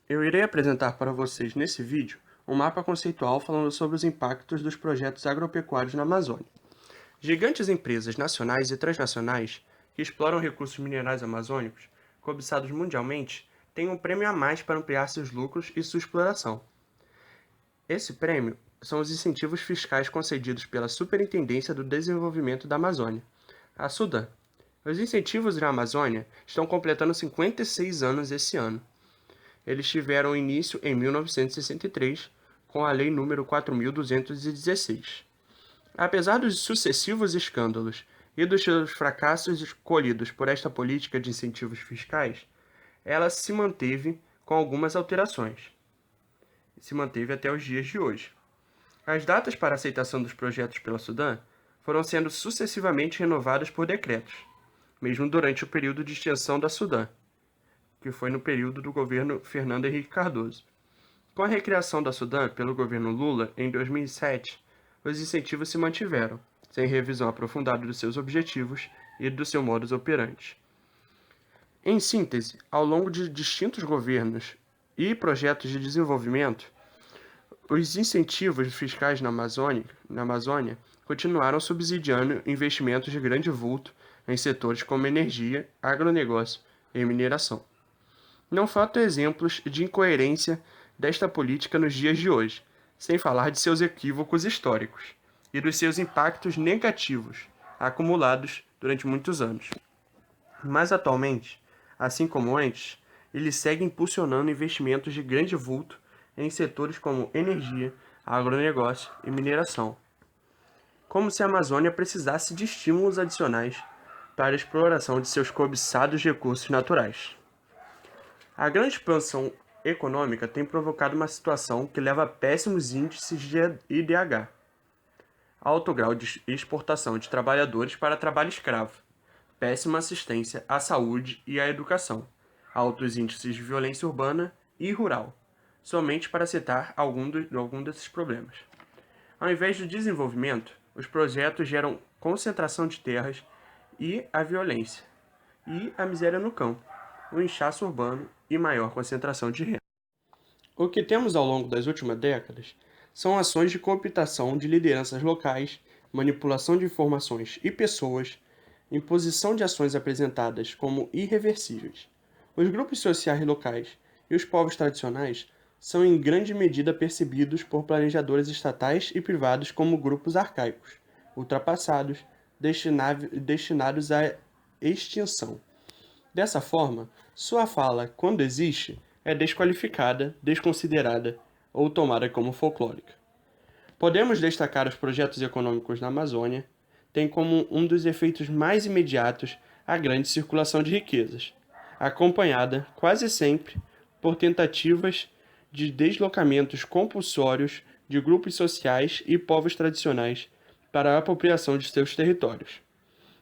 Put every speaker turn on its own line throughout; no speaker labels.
Eu irei apresentar para vocês nesse vídeo um mapa conceitual falando sobre os impactos dos projetos agropecuários na Amazônia. Gigantes empresas nacionais e transnacionais que exploram recursos minerais amazônicos, cobiçados mundialmente, têm um prêmio a mais para ampliar seus lucros e sua exploração. Esse prêmio são os incentivos fiscais concedidos pela Superintendência do Desenvolvimento da Amazônia, a SUDAM. Os incentivos na Amazônia estão completando 56 anos esse ano. Eles tiveram início em 1963, com a Lei nº 4.216. Apesar dos sucessivos escândalos e dos seus fracassos colhidos por esta política de incentivos fiscais, ela se manteve com algumas alterações. Se manteve até os dias de hoje. As datas para aceitação dos projetos pela SUDAM foram sendo sucessivamente renovadas por decretos, mesmo durante o período de extinção da SUDAM, que foi no período do governo Fernando Henrique Cardoso. Com a recriação da SUDAM pelo governo Lula em 2007, os incentivos se mantiveram, sem revisão aprofundada dos seus objetivos e do seu modus operandi. Em síntese, ao longo de distintos governos e projetos de desenvolvimento, os incentivos fiscais na Amazônia continuaram subsidiando investimentos de grande vulto em setores como energia, agronegócio e mineração. Não faltam exemplos de incoerência desta política nos dias de hoje, sem falar de seus equívocos históricos e dos seus impactos negativos acumulados durante muitos anos. Mas atualmente, assim como antes, ele segue impulsionando investimentos de grande vulto em setores como energia, agronegócio e mineração, como se a Amazônia precisasse de estímulos adicionais para a exploração de seus cobiçados recursos naturais. A grande expansão econômica tem provocado uma situação que leva a péssimos índices de IDH, alto grau de exportação de trabalhadores para trabalho escravo, péssima assistência à saúde e à educação, altos índices de violência urbana e rural, somente para citar algum desses problemas. Ao invés do desenvolvimento, os projetos geram concentração de terras e a violência, e a miséria no campo, o inchaço urbano e maior concentração de renda. O que temos ao longo das últimas décadas são ações de cooptação de lideranças locais, manipulação de informações e pessoas, imposição de ações apresentadas como irreversíveis. Os grupos sociais locais e os povos tradicionais são em grande medida percebidos por planejadores estatais e privados como grupos arcaicos, ultrapassados, destinados à extinção. Dessa forma, sua fala, quando existe, é desqualificada, desconsiderada ou tomada como folclórica. Podemos destacar os projetos econômicos na Amazônia, tem como um dos efeitos mais imediatos a grande circulação de riquezas, acompanhada, quase sempre, por tentativas de deslocamentos compulsórios de grupos sociais e povos tradicionais para a apropriação de seus territórios,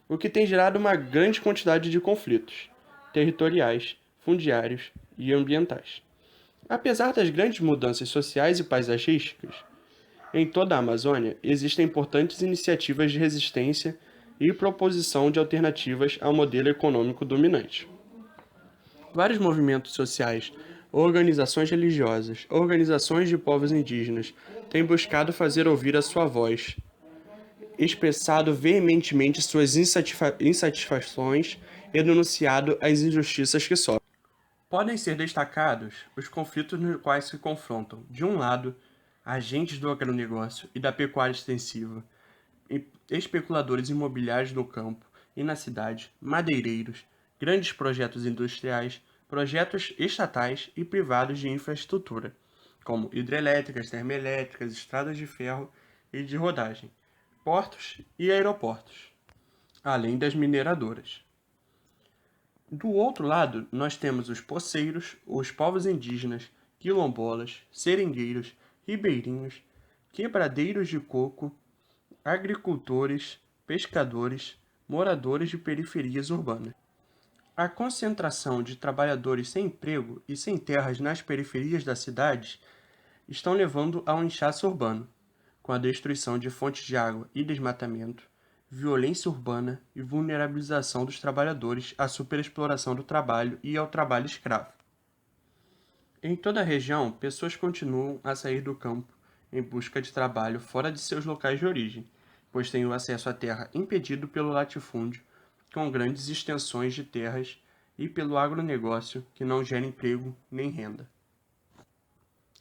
o que tem gerado uma grande quantidade de conflitos territoriais, fundiários e ambientais. Apesar das grandes mudanças sociais e paisagísticas, em toda a Amazônia existem importantes iniciativas de resistência e proposição de alternativas ao modelo econômico dominante. Vários movimentos sociais, organizações religiosas, organizações de povos indígenas têm buscado fazer ouvir a sua voz, expressado veementemente suas insatisfações e denunciado as injustiças que sofrem. Podem ser destacados os conflitos nos quais se confrontam, de um lado, agentes do agronegócio e da pecuária extensiva, especuladores imobiliários no campo e na cidade, madeireiros, grandes projetos industriais, projetos estatais e privados de infraestrutura, como hidrelétricas, termoelétricas, estradas de ferro e de rodagem, portos e aeroportos, além das mineradoras. Do outro lado, nós temos os poceiros, os povos indígenas, quilombolas, seringueiros, ribeirinhos, quebradeiros de coco, agricultores, pescadores, moradores de periferias urbanas. A concentração de trabalhadores sem emprego e sem terras nas periferias das cidades estão levando a um inchaço urbano, com a destruição de fontes de água e desmatamento, violência urbana e vulnerabilização dos trabalhadores à superexploração do trabalho e ao trabalho escravo. Em toda a região, pessoas continuam a sair do campo em busca de trabalho fora de seus locais de origem, pois têm o acesso à terra impedido pelo latifúndio, com grandes extensões de terras, e pelo agronegócio, que não gera emprego nem renda.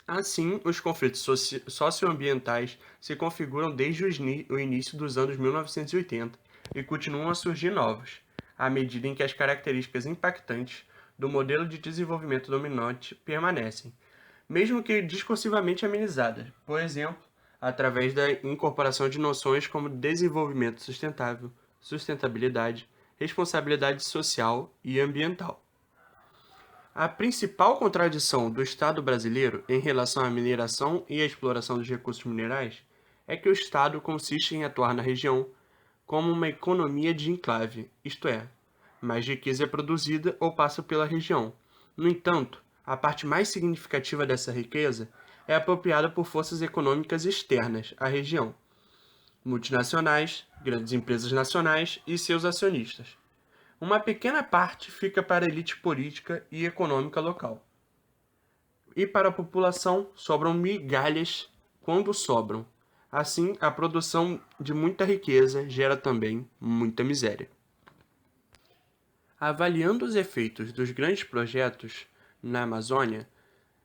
Assim, os conflitos socioambientais se configuram desde o início dos anos 1980 e continuam a surgir novos, à medida em que as características impactantes do modelo de desenvolvimento dominante permanecem, mesmo que discursivamente amenizadas, por exemplo, através da incorporação de noções como desenvolvimento sustentável, sustentabilidade, responsabilidade social e ambiental. A principal contradição do Estado brasileiro em relação à mineração e à exploração dos recursos minerais é que o Estado consiste em atuar na região como uma economia de enclave, isto é, mais riqueza é produzida ou passa pela região. No entanto, a parte mais significativa dessa riqueza é apropriada por forças econômicas externas à região, multinacionais, grandes empresas nacionais e seus acionistas. Uma pequena parte fica para a elite política e econômica local. E para a população sobram migalhas quando sobram. Assim, a produção de muita riqueza gera também muita miséria. Avaliando os efeitos dos grandes projetos na Amazônia,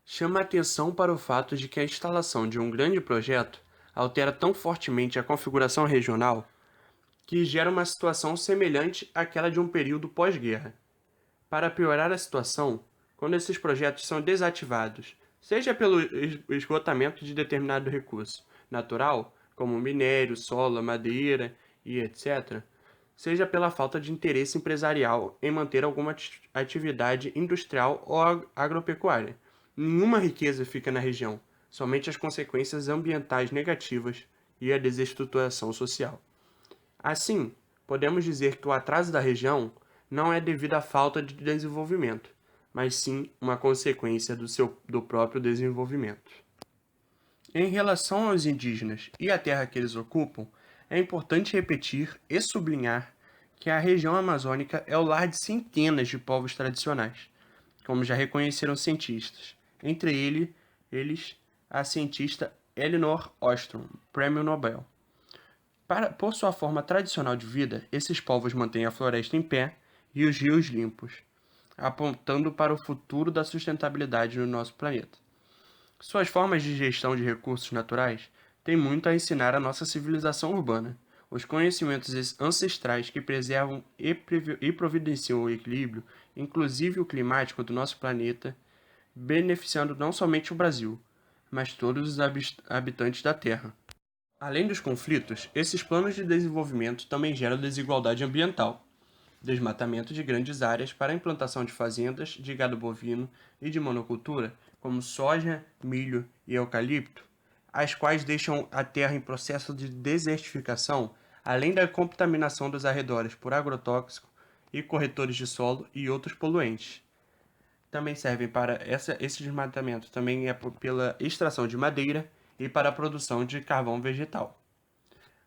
chama a atenção para o fato de que a instalação de um grande projeto altera tão fortemente a configuração regional que gera uma situação semelhante àquela de um período pós-guerra. Para piorar a situação, quando esses projetos são desativados, seja pelo esgotamento de determinado recurso natural, como minério, solo, madeira e etc., seja pela falta de interesse empresarial em manter alguma atividade industrial ou agropecuária. Nenhuma riqueza fica na região, somente as consequências ambientais negativas e a desestruturação social. Assim, podemos dizer que o atraso da região não é devido à falta de desenvolvimento, mas sim uma consequência do próprio desenvolvimento. Em relação aos indígenas e à terra que eles ocupam, é importante repetir e sublinhar que a região amazônica é o lar de centenas de povos tradicionais, como já reconheceram cientistas, entre eles a cientista Elinor Ostrom, Prêmio Nobel. Por sua forma tradicional de vida, esses povos mantêm a floresta em pé e os rios limpos, apontando para o futuro da sustentabilidade no nosso planeta. Suas formas de gestão de recursos naturais têm muito a ensinar à nossa civilização urbana. Os conhecimentos ancestrais que preservam e providenciam o equilíbrio, inclusive o climático do nosso planeta, beneficiando não somente o Brasil, mas todos os habitantes da Terra. Além dos conflitos, esses planos de desenvolvimento também geram desigualdade ambiental. Desmatamento de grandes áreas para a implantação de fazendas de gado bovino e de monocultura, como soja, milho e eucalipto, as quais deixam a terra em processo de desertificação, além da contaminação dos arredores por agrotóxicos e corretores de solo e outros poluentes. Também servem para esse desmatamento também é pela extração de madeira e para a produção de carvão vegetal.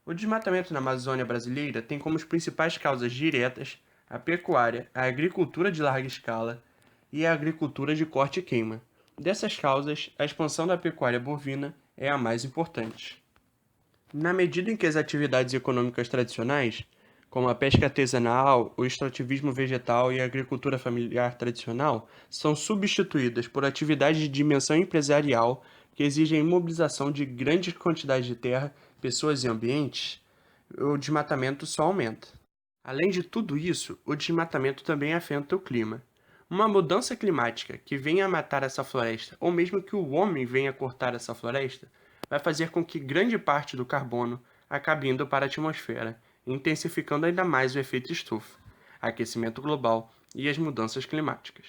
O desmatamento na Amazônia brasileira tem como principais causas diretas a pecuária, a agricultura de larga escala e a agricultura de corte e queima. Dessas causas, a expansão da pecuária bovina é a mais importante. Na medida em que as atividades econômicas tradicionais, como a pesca artesanal, o extrativismo vegetal e a agricultura familiar tradicional, são substituídas por atividades de dimensão empresarial que exigem mobilização de grandes quantidades de terra, pessoas e ambientes, o desmatamento só aumenta. Além de tudo isso, o desmatamento também afeta o clima. Uma mudança climática que venha a matar essa floresta, ou mesmo que o homem venha cortar essa floresta, vai fazer com que grande parte do carbono acabe indo para a atmosfera, intensificando ainda mais o efeito estufa, aquecimento global e as mudanças climáticas.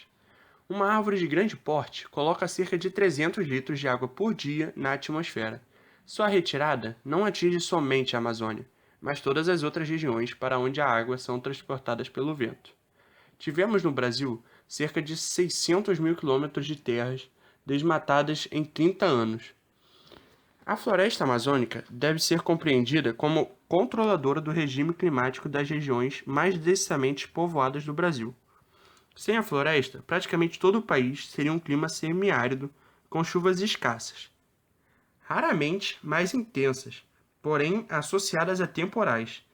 Uma árvore de grande porte coloca cerca de 300 litros de água por dia na atmosfera. Sua retirada não atinge somente a Amazônia, mas todas as outras regiões para onde a água são transportadas pelo vento. Tivemos no Brasil cerca de 600 mil quilômetros de terras desmatadas em 30 anos. A floresta amazônica deve ser compreendida como controladora do regime climático das regiões mais densamente povoadas do Brasil. Sem a floresta, praticamente todo o país seria um clima semiárido, com chuvas escassas, raramente mais intensas, porém associadas a temporais.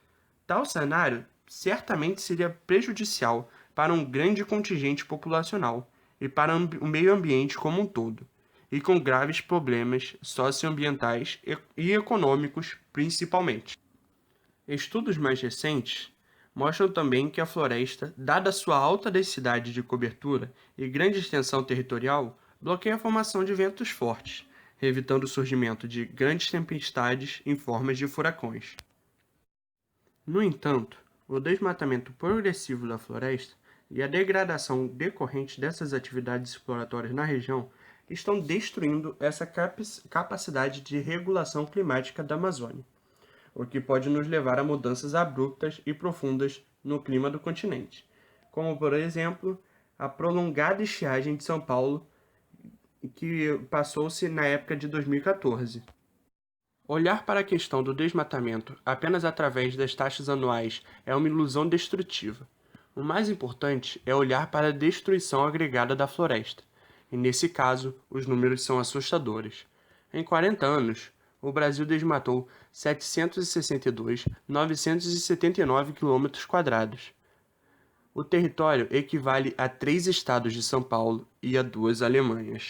Tal cenário certamente seria prejudicial para um grande contingente populacional e para o meio ambiente como um todo, e com graves problemas socioambientais e econômicos principalmente. Estudos mais recentes mostram também que a floresta, dada sua alta densidade de cobertura e grande extensão territorial, bloqueia a formação de ventos fortes, evitando o surgimento de grandes tempestades em formas de furacões. No entanto, o desmatamento progressivo da floresta e a degradação decorrente dessas atividades exploratórias na região estão destruindo essa capacidade de regulação climática da Amazônia, o que pode nos levar a mudanças abruptas e profundas no clima do continente, como, por exemplo, a prolongada estiagem de São Paulo, que passou-se na época de 2014. Olhar para a questão do desmatamento apenas através das taxas anuais é uma ilusão destrutiva. O mais importante é olhar para a destruição agregada da floresta, e nesse caso, os números são assustadores. Em 40 anos, o Brasil desmatou 762.979 km². O território equivale a 3 estados de São Paulo e a 2 Alemanhas.